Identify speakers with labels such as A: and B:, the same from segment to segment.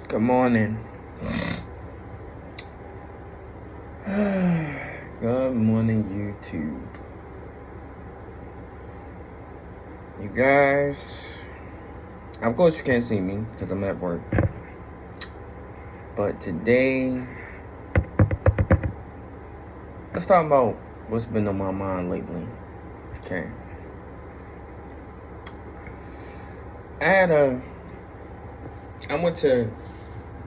A: Good morning. Good morning, YouTube. You guys, of course you can't see me because I'm at work. But today, let's talk about what's been on my mind lately. Okay. I went to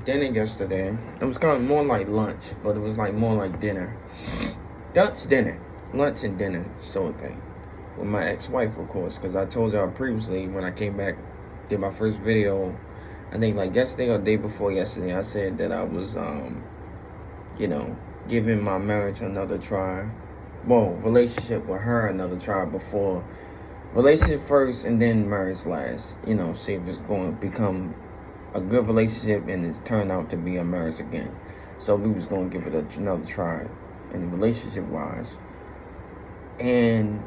A: dinner yesterday. It was kind of more like lunch, but it was like more like dinner. Lunch and dinner sort of thing. With my ex-wife, of course, because I told y'all previously when I came back, did my first video, I think like yesterday or the day before yesterday, I said that I was, giving my marriage another try. Well, relationship with her another try before. Relationship first and then marriage last. See if it's going to become a good relationship and it's turned out to be a marriage again. So we was going to give it another try in relationship-wise. And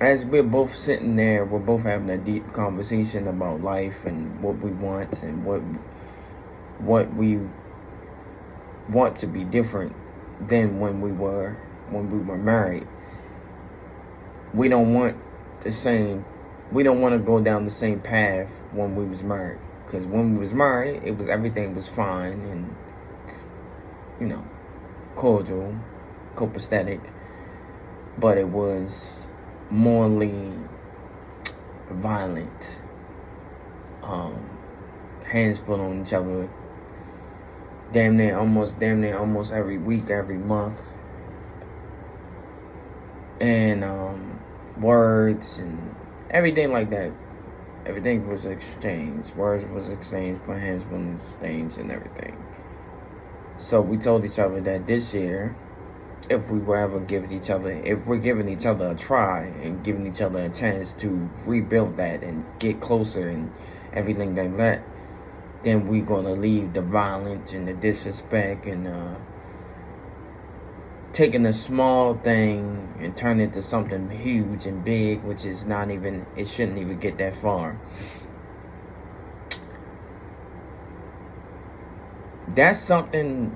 A: as we're both sitting there, we're both having a deep conversation about life and what we want and what we want to be different than when we were married. We don't want to go down the same path when we was married. Because when we was married, everything was fine and, cordial, copacetic. But it was morally violent. Hands put on each other damn near almost every week, every month. And words and everything like that. Everything was exchanged. Words was exchanged, but hands was exchanged and everything. So we told each other that this year, if we're giving each other a try and giving each other a chance to rebuild that and get closer and everything like that, then we're gonna leave the violence and the disrespect and taking a small thing and turn it into something huge and big, which is it shouldn't even get that far. That's something.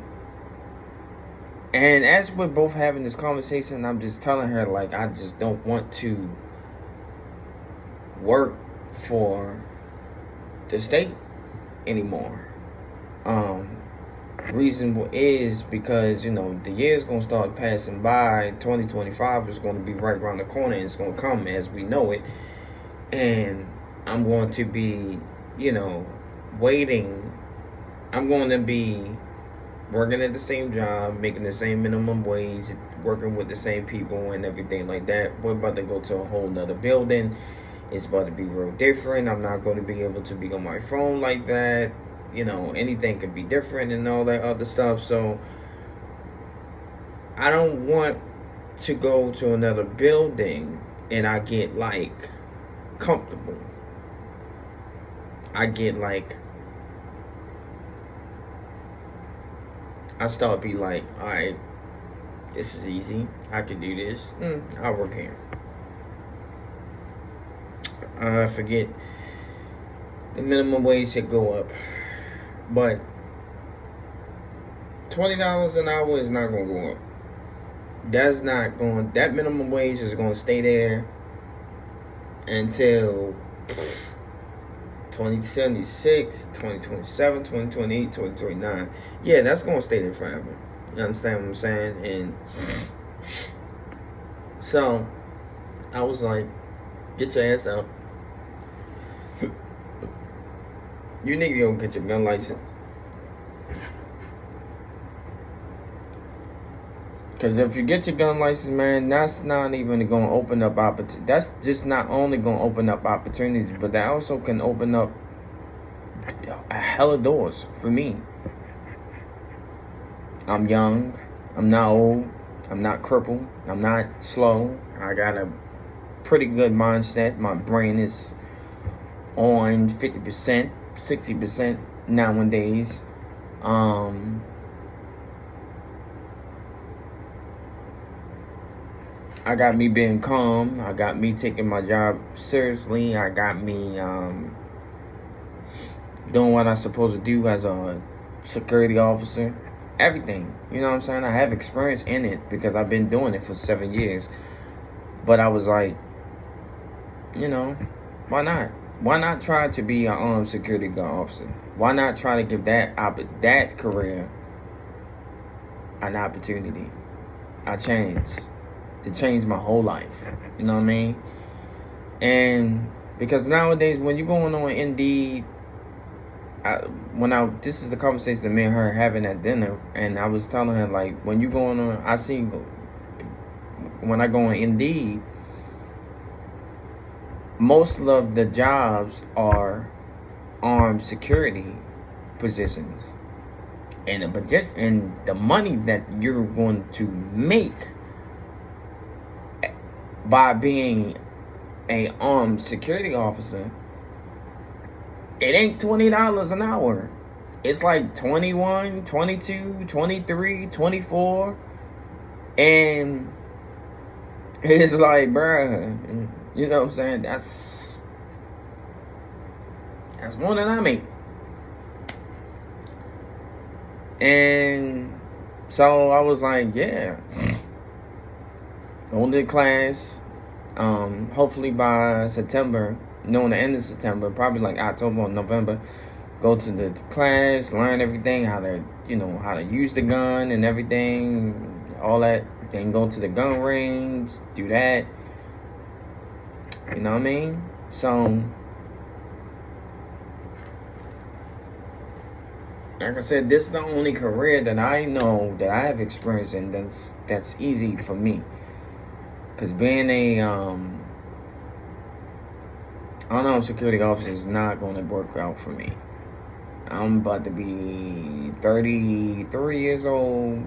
A: And as we're both having this conversation, I'm just telling her, like, I just don't want to work for the state anymore. Reason is because, the year's going to start passing by. 2025 is going to be right around the corner. And it's going to come as we know it. And I'm going to be, waiting. I'm going to be working at the same job, making the same minimum wage, working with the same people and everything like that. We're about to go to a whole nother building. It's about to be real different. I'm not going to be able to be on my phone like that. Anything could be different and all that other stuff. So I don't want to go to another building and I get like comfortable. I start be like, all right, this is easy. I can do this. I'll work here. I forget the minimum wage should go up, but $20 an hour is not gonna go up. That minimum wage is gonna stay there until 2076, 2027, 2028, 2029. Yeah, that's gonna stay there forever. You understand what I'm saying? And so I was like, get your ass up. You need to go get your gun license. Because if you get your gun license, man, that's not even going to open up opportunities. That's just not only going to open up opportunities, but that also can open up a hell of doors for me. I'm young. I'm not old. I'm not crippled. I'm not slow. I got a pretty good mindset. My brain is on 50%, 60% nowadays. I got me being calm. I got me taking my job seriously. I got me doing what I'm supposed to do as a security officer, everything. You know what I'm saying? I have experience in it because I've been doing it for 7 years. But I was like, you know, why not? Why not try to be an armed security guard officer? Why not try to give that career an opportunity, a chance to change my whole life? You know what I mean? And because nowadays, when you're going on Indeed, this is the conversation that me and her having at dinner, and I was telling her, like, when you going on, I see when I go on Indeed, most of the jobs are armed security positions, and the money that you're going to make by being a armed security officer, it ain't $20 an hour. It's like 21, 22, 23, 24. And it's like, bruh, you know what I'm saying? That's more than I make. And so I was like, yeah, go to class. Hopefully by September, the end of September, probably like October or November, go to the class, learn everything, how to use the gun and everything, all that. Then go to the gun range, do that. You know what I mean? So, like I said, this is the only career that I know that I have experience in that's easy for me. Because being a unarmed security officer is not going to work out for me. I'm about to be 33 years old,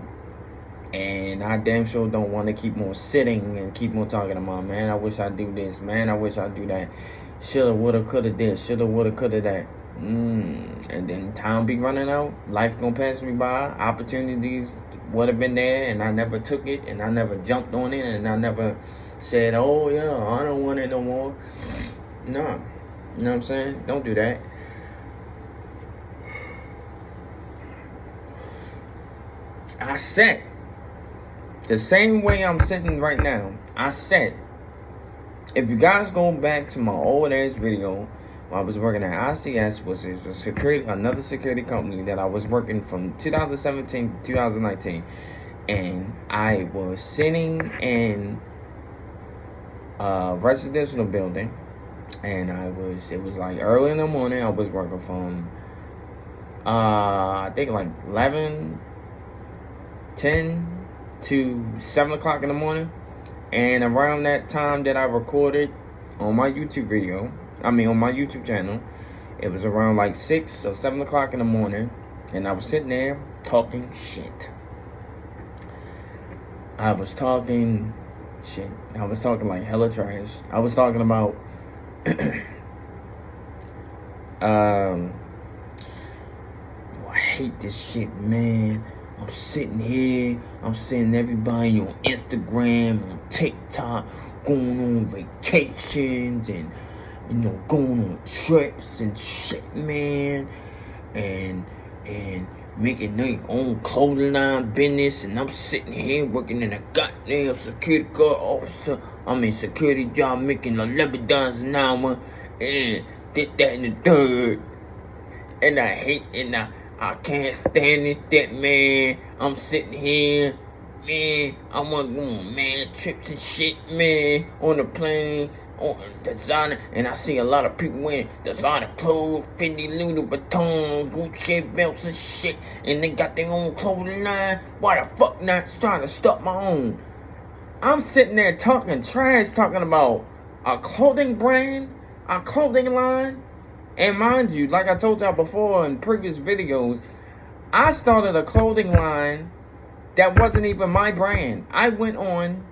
A: and I damn sure don't want to keep on sitting and keep on talking about, man, I wish I do this, man, I wish I do that. Shoulda, woulda, coulda this, shoulda, woulda, coulda that. And then time be running out, life gonna pass me by, opportunities would have been there, and I never took it, and I never jumped on it, and I never said, oh yeah, I don't want it no more. No, you know what I'm saying? Don't do that. I sat the same way I'm sitting right now. I sat. If you guys go back to my old ass video, when I was working at ICS, which is another security company that I was working from 2017 to 2019, and I was sitting in a residential building, and it was like early in the morning. I was working from I think like 10 to 7 o'clock in the morning. And around that time that I recorded on my YouTube on my YouTube channel, it was around like 6 or 7 o'clock in the morning, and I was sitting there talking shit. I was talking shit. I was talking like hella trash. I was talking about I hate this shit, man. I'm sitting here, I'm seeing everybody on Instagram, on TikTok, going on vacations and, going on trips and shit, man. And making their own clothing line business, and I'm sitting here working in a goddamn security guard officer. Security job, making $11 an hour, and this, that, and the third. And I hate, and I can't stand it, that, man. I'm sitting here, man. I want to go on, man, trips and shit, man, on the plane, on designer. And I see a lot of people wearing designer clothes, Fendi, Louis Vuitton, Gucci belts and shit. And they got their own clothing line. Why the fuck not trying to start my own? I'm sitting there talking trash, talking about a clothing brand, a clothing line. And mind you, like I told y'all before in previous videos, I started a clothing line that wasn't even my brand. I went on,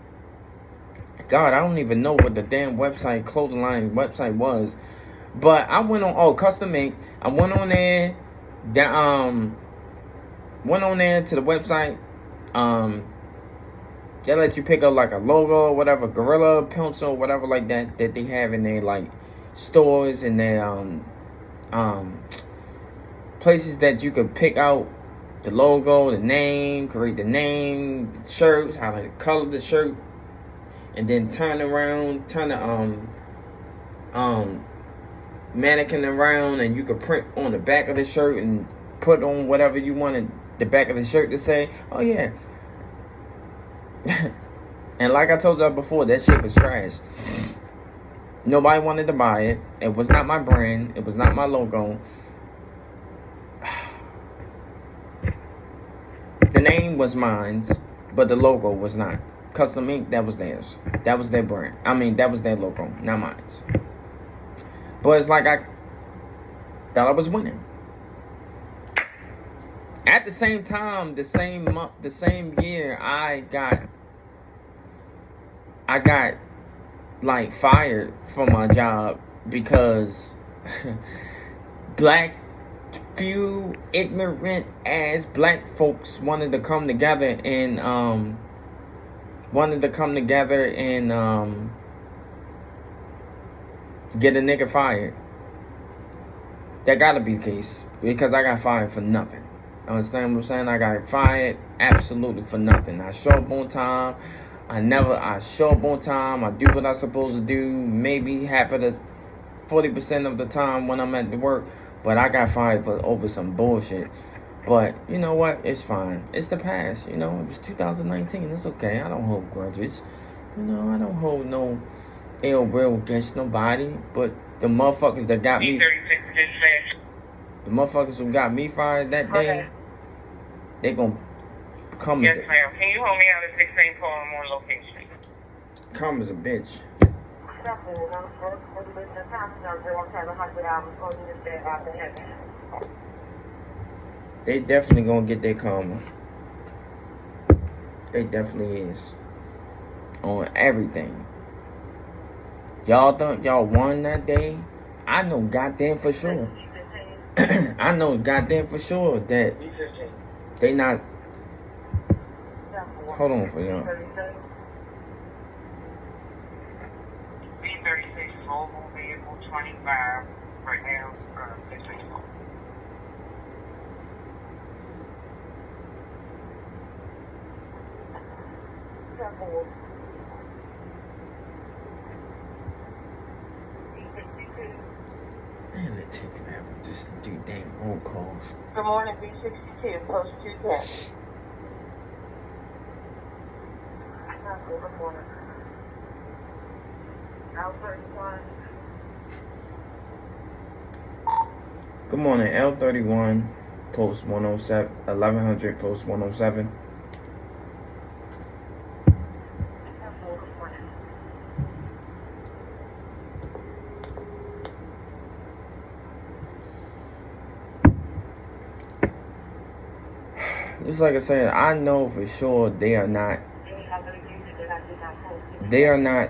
A: God, I don't even know what the damn clothing line website was. But I went on, Custom Ink. I went on there, to the website. They let you pick up like a logo or whatever, Gorilla pencil, whatever like that they have in their like stores and their places that you could pick out the logo, the name, create the name, the shirts, how to color the shirt, and then turn the mannequin around, and you could print on the back of the shirt and put on whatever you wanted the back of the shirt to say. Oh yeah. And like I told y'all before, that shit was trash. Nobody wanted to buy it. It was not my brand. It was not my logo. The name was mine, but the logo was not. Custom Ink, that was theirs. That was their brand. I mean, that was their logo, not mine. But it's like I thought I was winning. At the same time, the same month, the same year, I got like fired from my job because few ignorant ass black folks wanted to come together and get a nigga fired. That gotta be the case, because I got fired for nothing. Understand what I'm saying? I got fired absolutely for nothing. I show up on time. I show up on time. I do what I'm supposed to do. Maybe 40% of the time when I'm at the work. But I got fired for over some bullshit. But you know what? It's fine. It's the past. You know, it was 2019. It's okay. I don't hold grudges. You know, I don't hold no ill will against nobody. But the motherfuckers that got me, the motherfuckers who got me fired that day, they gonna come.
B: Yes, ma'am. Can you hold me out at 16 for one location?
A: Come as a bitch. They definitely gonna get their karma. They definitely is. On everything. Y'all thought y'all won that day? I know goddamn for sure. I know goddamn for sure that they not. Hold on for y'all.
B: B36 mobile vehicle 25 right now.
A: Man, they take forever just to do damn roll calls.
B: Good morning, B62, post 210. Good morning.
A: Good morning, L31, post 107, 1100, post 107. Just like I said, I know for sure they are not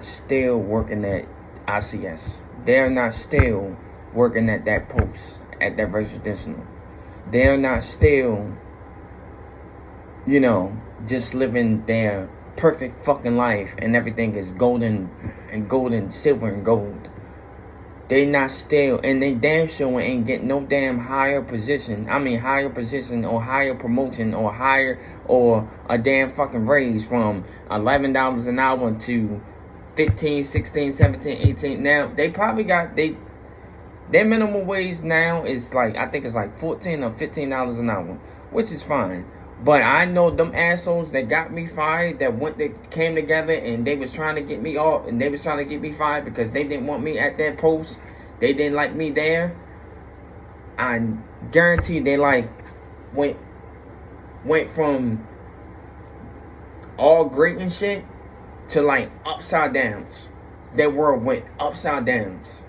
A: still working at ICS. They are not still working at that post, at that residential. They are not still, you know, just living their perfect fucking life and everything is golden, silver and gold. They not still, and they damn sure ain't getting no damn higher position or higher promotion or a damn fucking raise from $11 an hour to 15, 16, 17, 18. Now, they probably got, their minimum wage now is like, I think it's like $14 or $15 an hour, which is fine. But I know them assholes that got me fired, that came together and they was trying to get me off, and they was trying to get me fired because they didn't want me at that post. They didn't like me there. I guarantee their life went from all great and shit to like upside downs. Their world went upside downs.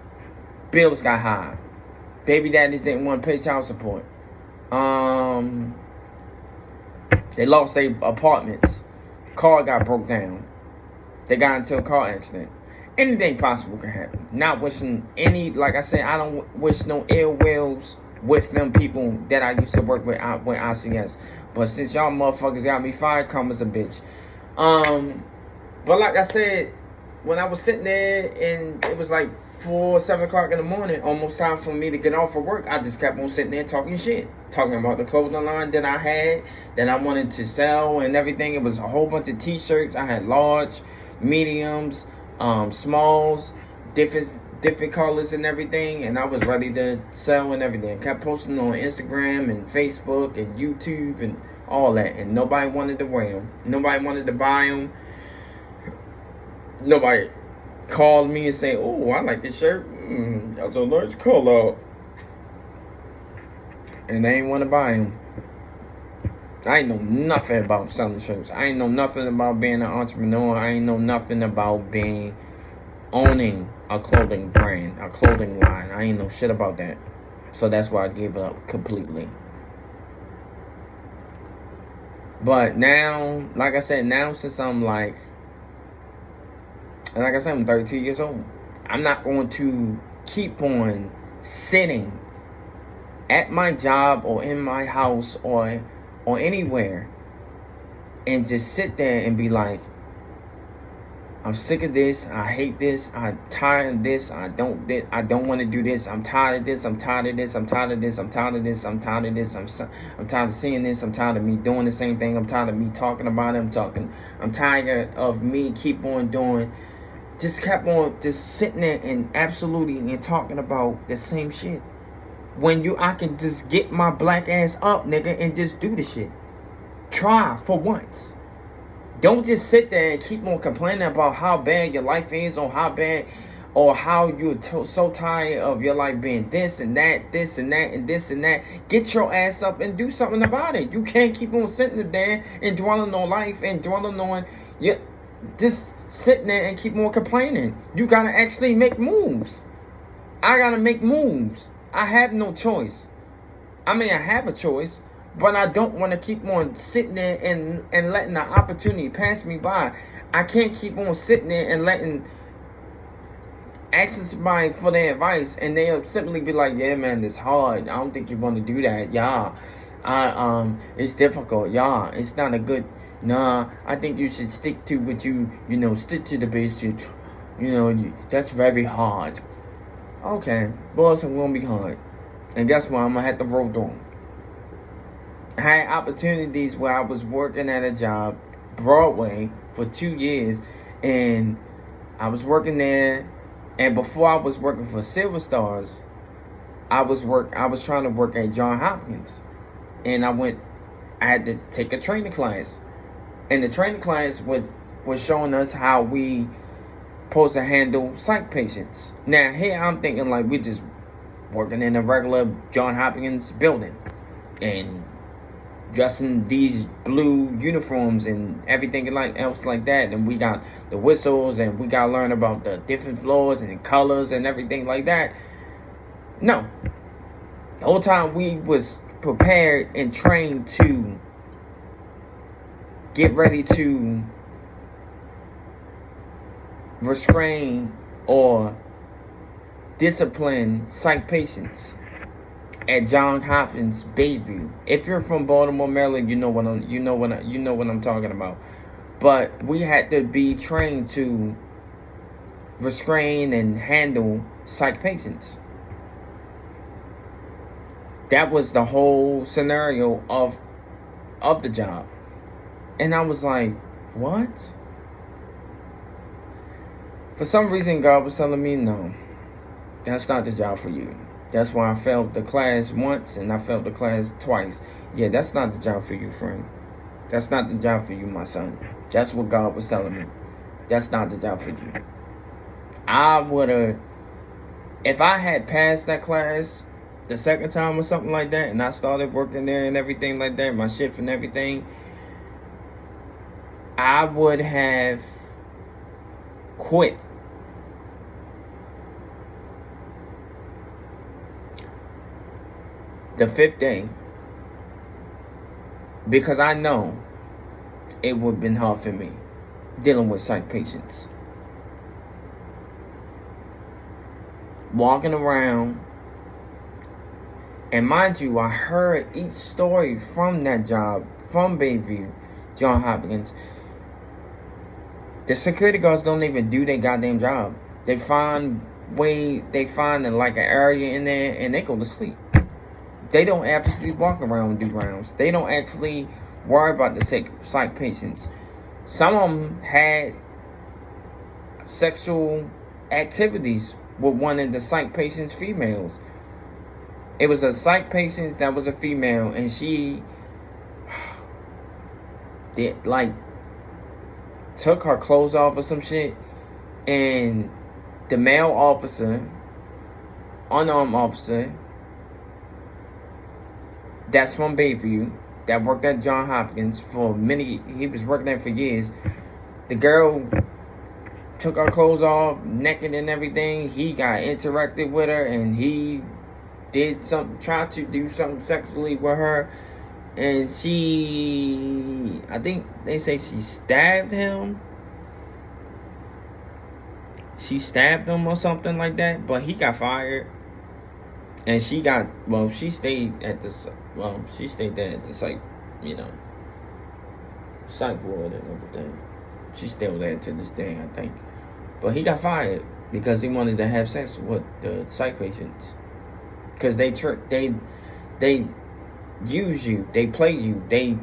A: Bills got high. Baby daddies didn't want to pay child support. They lost their apartments. Car got broke down. They got into a car accident. Anything possible can happen. Not wishing any, like I said, I don't wish no ill wills with them people that I used to work with ICS. But since y'all motherfuckers got me fired, come as a bitch. But like I said, when I was sitting there and it was like 4, 7 o'clock in the morning, almost time for me to get off of work, I just kept on sitting there talking shit. Talking about the clothing line that I had, that I wanted to sell and everything. It was a whole bunch of t-shirts. I had large, mediums, smalls, different colors and everything. And I was ready to sell and everything. I kept posting on Instagram and Facebook and YouTube and all that. And nobody wanted to wear them. Nobody wanted to buy them. Nobody called me and say, "Oh, I like this shirt. That's a large color." And they ain't want to buy them. I ain't know nothing about selling shirts. I ain't know nothing about being an entrepreneur. I ain't know nothing about owning a clothing brand, a clothing line. I ain't know shit about that. So that's why I gave it up completely. But now, like I said, since I'm like I said, I'm 32 years old. I'm not going to keep on sitting at my job or in my house or anywhere and just sit there and be like, I'm sick of this, I hate this, I'm tired of this, I don't want to do this, I'm tired of this, I'm tired of this, I'm tired of this, I'm tired of this, I'm tired of this, I'm tired of seeing this, I'm tired of me doing the same thing, I'm tired of me talking about it, I'm tired of me keep on doing, just kept on just sitting there and absolutely and talking about the same shit. When I can just get my black ass up, nigga, and just do the shit. Try for once. Don't just sit there and keep on complaining about how bad your life is, or how bad, or how you're so tired of your life being this and that, this and that, and this and that. Get your ass up and do something about it. You can't keep on sitting there and dwelling on life and dwelling on just sitting there and keep on complaining. You gotta actually make moves. I gotta make moves. I have no choice. I mean, I have a choice, but I don't want to keep on sitting there and letting the opportunity pass me by. I can't keep on sitting there and asking somebody for their advice, and they'll simply be like, "Yeah, man, it's hard. I don't think you want to do that. Yeah, it's difficult. Yeah, it's not a good. Nah, I think you should stick to what stick to the basics. That's very hard." Okay, boys, I'm gonna be hard. And guess what? I'm gonna have to roll through. I had opportunities where I was working at a job, Broadway, for 2 years, and I was working there. And before I was working for Silver Stars, I was trying to work at Johns Hopkins, and I had to take a training class, and the training class was showing us how we supposed to handle psych patients. Now here I'm thinking like we're just working in a regular Johns Hopkins building and dressing these blue uniforms and everything else like that, and we got the whistles and we got to learn about the different floors and colors and everything like that. No, the whole time we was prepared and trained to get ready to restrain or discipline psych patients at Johns Hopkins Bayview. If you're from Baltimore, Maryland, you know what I'm talking about. But we had to be trained to restrain and handle psych patients. That was the whole scenario of the job. And I was like, what? For some reason, God was telling me, no, that's not the job for you. That's why I failed the class once and I failed the class twice. Yeah, that's not the job for you, friend. That's not the job for you, my son. That's what God was telling me. That's not the job for you. I would have, if I had passed that class the second time or something like that, and I started working there and everything like that, my shift and everything, I would have quit. The 5th day, because I know it would have been hard for me dealing with psych patients. Walking around, and mind you, I heard each story from that job, from Bayview, Johns Hopkins. The security guards don't even do their goddamn job. They find way they find like an area in there and they go to sleep. They don't actually walk around and do rounds. They don't actually worry about the psych patients. Some of them had sexual activities with one of the psych patients' females. It was a psych patient that was a female, and she did took her clothes off or some shit, and the male officer, unarmed officer, that's from Bayview, that worked at Johns Hopkins he was working there for years. The girl took her clothes off, naked and everything. He got interacted with her, and he tried to do something sexually with her. And I think they say she stabbed him. She stabbed him or something like that, but he got fired. And she stayed there at the psych, psych ward and everything. She's still there to this day, I think. But he got fired because he wanted to have sex with the psych patients. Because they use you, they play you, they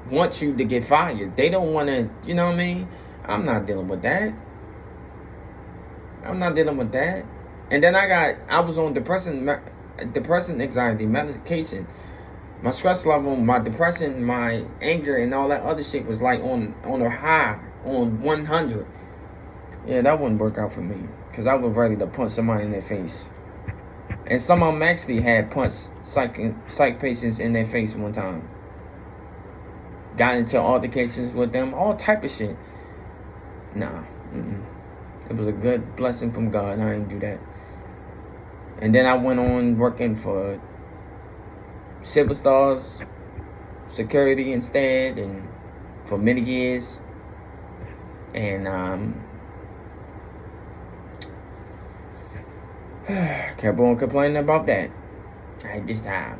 A: want you to get fired. They don't want to, you know what I mean? I'm not dealing with that. And then I was on depression, anxiety medication. My stress level, my depression, my anger, and all that other shit was like on a high, on 100. Yeah, that wouldn't work out for me because I was ready to punch somebody in their face. And some of them actually had punched psych patients in their face one time. Got into altercations with them, all type of shit. Nah, it was a good blessing from God. I didn't do that. And then I went on working for Silver Stars Security instead, and for many years. And kept on complaining about that. I had this time.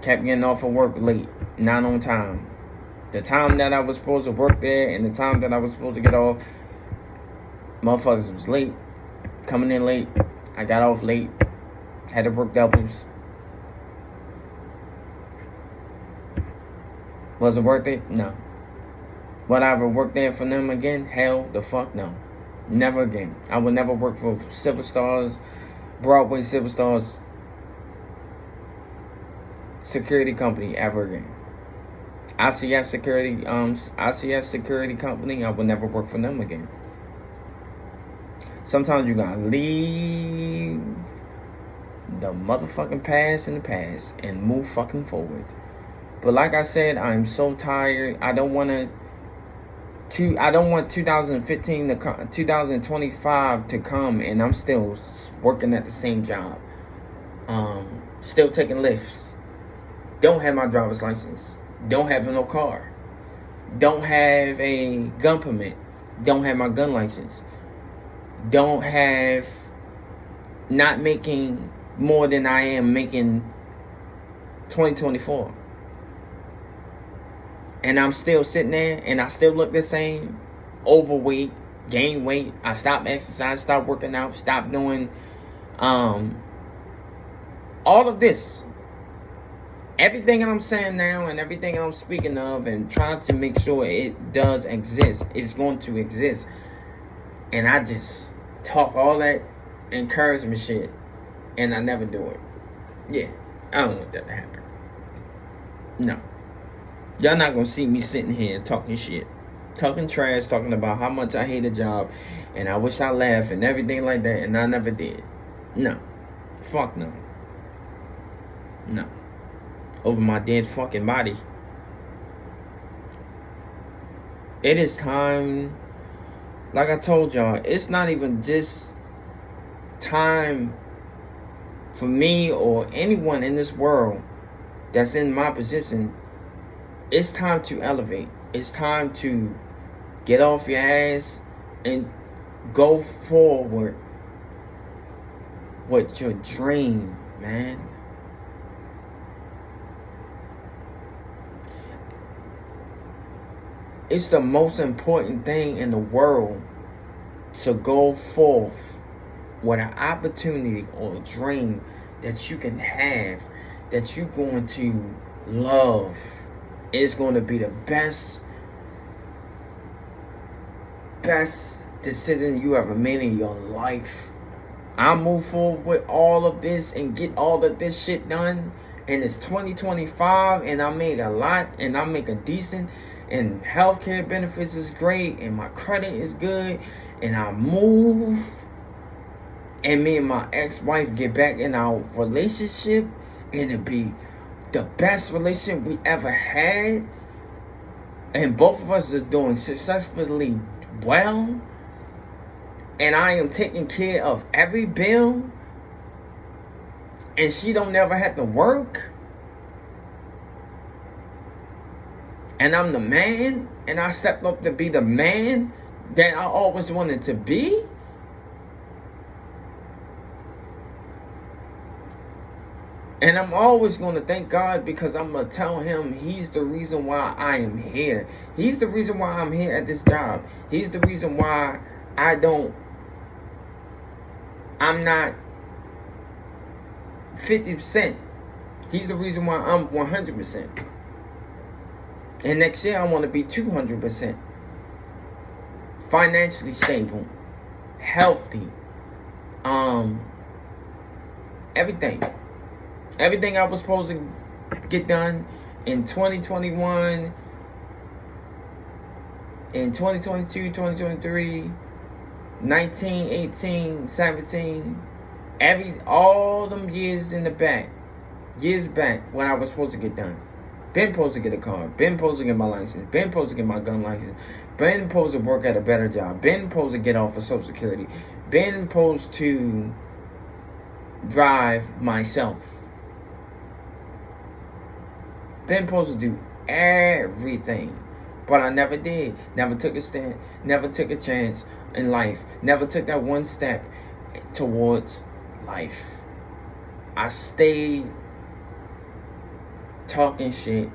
A: Kept getting off of work late, not on time. The time that I was supposed to work there and the time that I was supposed to get off, motherfuckers was late, coming in late. I got off late, had to work doubles. Was it worth it? No. Would I ever work there for them again? Hell the fuck no. Never again. I would never work for Silver Stars, Broadway Silver Stars security company ever again. ICS security company, I would never work for them again. Sometimes you gotta leave the motherfucking past in the past and move fucking forward. But like I said, I'm so tired. I don't want 2015 to come, 2025 to come, and I'm still working at the same job. Still taking lifts. Don't have my driver's license. Don't have no car. Don't have a gun permit. Don't have my gun license. Not making more than I am making 2024. And I'm still sitting there and I still look the same. Overweight, gain weight. I stopped exercise, stopped working out, stopped doing all of this. Everything that I'm saying now and everything that I'm speaking of and trying to make sure it does exist, it's going to exist. And I just talk all that encouragement shit and I never do it. Yeah, I don't want that to happen. No. Y'all not gonna see me sitting here talking shit, talking trash, talking about how much I hate a job and I wish I laughed and everything like that, and I never did. No. Fuck no. No. Over my dead fucking body. It is time. Like I told y'all, it's not even just time for me or anyone in this world that's in my position. It's time to elevate. It's time to get off your ass and go forward with your dream, man. It's the most important thing in the world to go forth what an opportunity or a dream that you can have, that you're going to love. It's going to be the best decision you ever made in your life. I move forward with all of this and get all of this shit done, and it's 2025 and I made a lot and I make a decent, and healthcare benefits is great and my credit is good, and I move and me and my ex-wife get back in our relationship and it be the best relationship we ever had, and both of us are doing successfully well, and I am taking care of every bill, and she don't never have to work, and I'm the man, and I stepped up to be the man that I always wanted to be. And I'm always going to thank God, because I'm going to tell him he's the reason why I am here. He's the reason why I'm here at this job. He's the reason why I'm not 50%. He's the reason why I'm 100%. And next year I want to be 200%. Financially stable. Healthy. Everything. Everything I was supposed to get done in 2021, in 2022, 2023, 19, 18, 17, all them years back when I was supposed to get done. Been supposed to get a car, been supposed to get my license, been supposed to get my gun license, been supposed to work at a better job, been supposed to get off of Social Security, been supposed to drive myself. Been supposed to do everything, but I never did. Never took a stand, never took a chance in life, never took that one step towards life. I stayed talking shit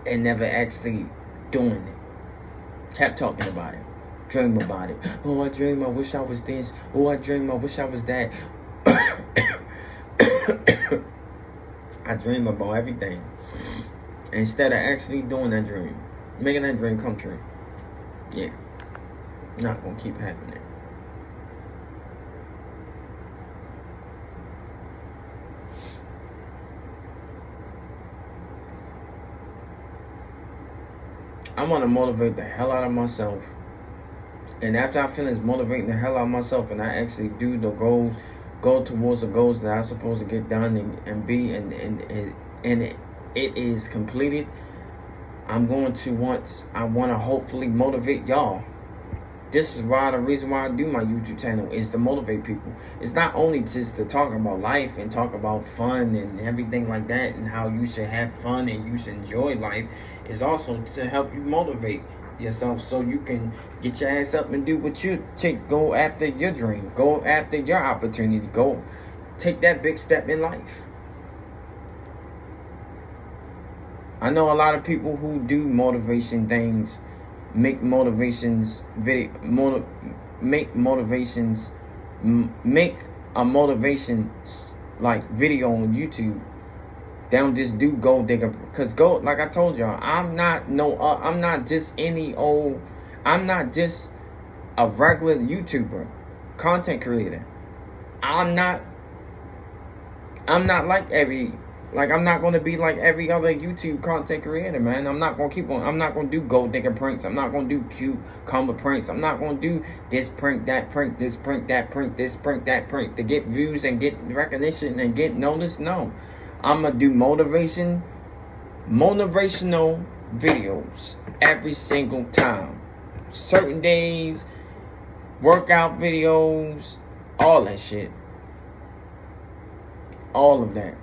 A: and never actually doing it. Kept talking about it, dream about it. Oh, I dream I wish I was this. Oh, I dream I wish I was that. I dream about everything instead of actually doing that dream, making that dream come true. Yeah, not gonna keep happening. I want to motivate the hell out of myself, and after I finish motivating the hell out of myself and I actually do the goals, go towards the goals that I'm supposed to get done and be, and it is completed, I want to hopefully motivate y'all. This is why the reason why I do my YouTube channel is to motivate people. It's not only just to talk about life and talk about fun and everything like that and how you should have fun and you should enjoy life. It's also to help you motivate yourself so you can get your ass up and do what you take. Go after your dream. Go after your opportunity. Go take that big step in life. I know a lot of people who do motivation things, make a motivations like video on YouTube. They don't just do gold digger, cause like I told y'all, I'm not just I'm not just a regular YouTuber, content creator. I'm not I'm not going to be like every other YouTube content creator, man. I'm not going to do gold digger pranks. I'm not going to do cute combo pranks. I'm not going to do this prank, that prank, this prank, that prank, this prank, that prank to get views and get recognition and get noticed. No. I'm going to do motivational videos every single time. Certain days, workout videos, all that shit. All of that.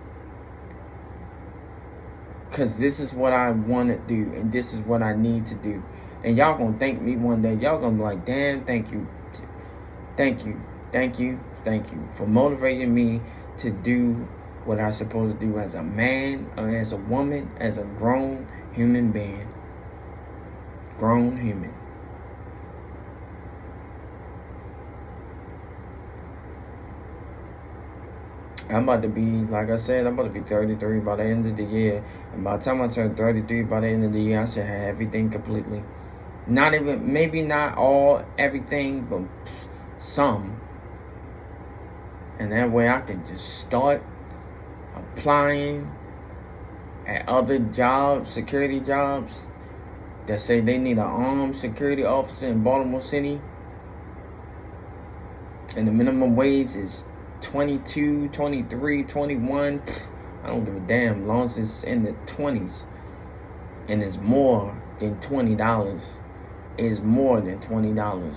A: Because this is what I want to do, and this is what I need to do. And y'all gonna thank me one day. Y'all gonna be like, damn, thank you for motivating me to do what I'm supposed to do as a man, or as a woman, as a grown human being. Grown human. I'm about to be, like I said, I'm about to be 33 by the end of the year. And by the time I turn 33 by the end of the year, I should have everything completely. Not even, maybe not all, everything, but some. And that way I can just start applying at other jobs, security jobs, that say they need an armed security officer in Baltimore City. And the minimum wage is 22, 23, 21. I don't give a damn. As long as it's in the 20s. And it's more than $20. It's more than $20.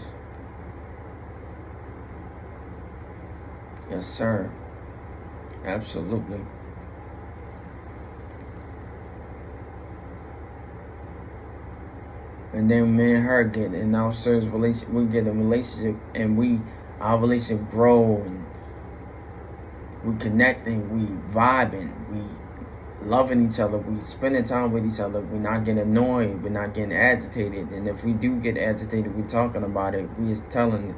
A: Yes, sir. Absolutely. And then me and her get in our service relationship. We get a relationship, and our relationship grow, and we connecting, we vibing, we loving each other, we spending time with each other. We're not getting annoyed, we're not getting agitated. And if we do get agitated, we're talking about it. We is telling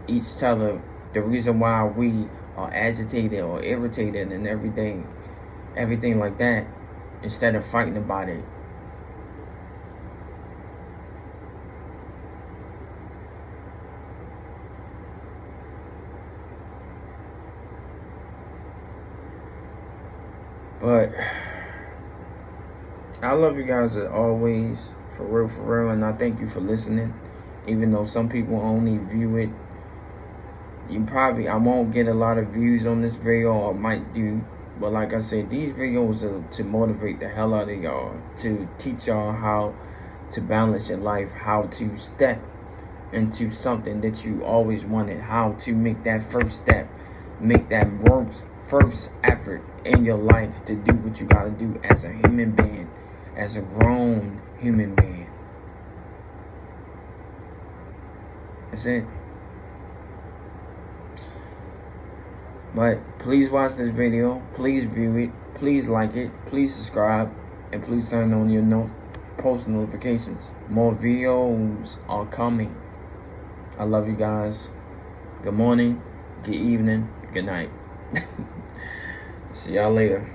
A: each other the reason why we are agitated or irritated and everything like that, instead of fighting about it. But I love you guys as always, for real, and I thank you for listening. Even though some people only view it, I won't get a lot of views on this video, or might do. But like I said, these videos are to motivate the hell out of y'all, to teach y'all how to balance your life, how to step into something that you always wanted, how to make that first step, make that first effort in your life to do what you gotta do as a human being, as a grown human being. That's it. But please watch this video, please view it, please like it, please subscribe, and please turn on your post notifications. More videos are coming. I love you guys. Good morning, good evening, good night. See y'all later.